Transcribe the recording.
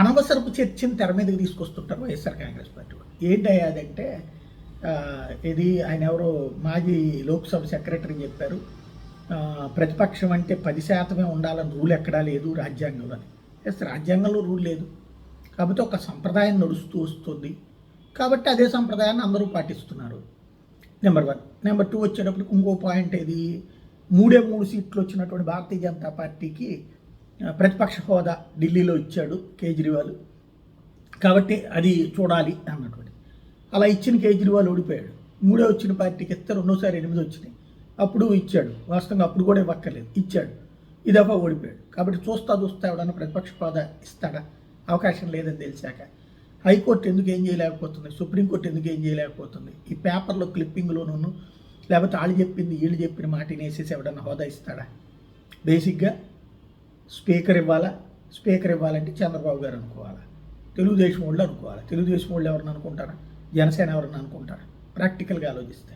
అనవసరపు చర్చని తెర మీదకి తీసుకొస్తుంటారు వైఎస్ఆర్ కాంగ్రెస్ పార్టీ వాళ్ళు. ఏంటయ్యా అదంటే ఇది ఆయన ఎవరో మాజీ లోక్సభ సెక్రటరీ చెప్పారు, ప్రతిపక్షం అంటే 10% ఉండాలని రూల్ ఎక్కడా లేదు రాజ్యాంగంలో అని. ఎస్, రాజ్యాంగంలో రూల్ లేదు, కాకపోతే ఒక సంప్రదాయం నడుస్తూ వస్తుంది కాబట్టి అదే సంప్రదాయాన్ని అందరూ పాటిస్తున్నారు. నెంబర్ 1. నెంబర్ 2 వచ్చేటప్పటికి ఇంకో పాయింట్ ఏది, 3 సీట్లు వచ్చినటువంటి భారతీయ జనతా పార్టీకి ప్రతిపక్ష హోదా ఢిల్లీలో ఇచ్చాడు కేజ్రీవాల్, కాబట్టి అది చూడాలి అన్నటువంటి. అలా ఇచ్చిన కేజ్రీవాల్ ఓడిపోయాడు. 3 వచ్చిన పార్టీకి ఇస్తే రెండోసారి 8 వచ్చినాయి, అప్పుడు ఇచ్చాడు. వాస్తవంగా అప్పుడు కూడా ఇవ్వక్కర్లేదు, ఇచ్చాడు. ఈ దఫా ఓడిపోయాడు. కాబట్టి చూస్తా ఎవడన్నా ప్రతిపక్ష హోదా ఇస్తాడా? అవకాశం లేదని తెలిసాక హైకోర్టు ఎందుకు ఏం చేయలేకపోతుంది, సుప్రీంకోర్టు ఎందుకు ఏం చేయలేకపోతుంది? ఈ పేపర్లో క్లిప్పింగ్లోనూ లేకపోతే వాళ్ళు చెప్పింది వీళ్ళు చెప్పిన మాట వేసేసి ఎవడన్నా హోదా ఇస్తాడా? బేసిక్గా స్పీకర్ ఇవ్వాలంటే చంద్రబాబు గారు అనుకోవాలా, తెలుగుదేశం వాళ్ళు అనుకోవాలి. తెలుగుదేశం వాళ్ళు ఎవరిని అనుకుంటారా, జనసేన ఎవరిని అనుకుంటారా? ప్రాక్టికల్గా ఆలోచిస్తే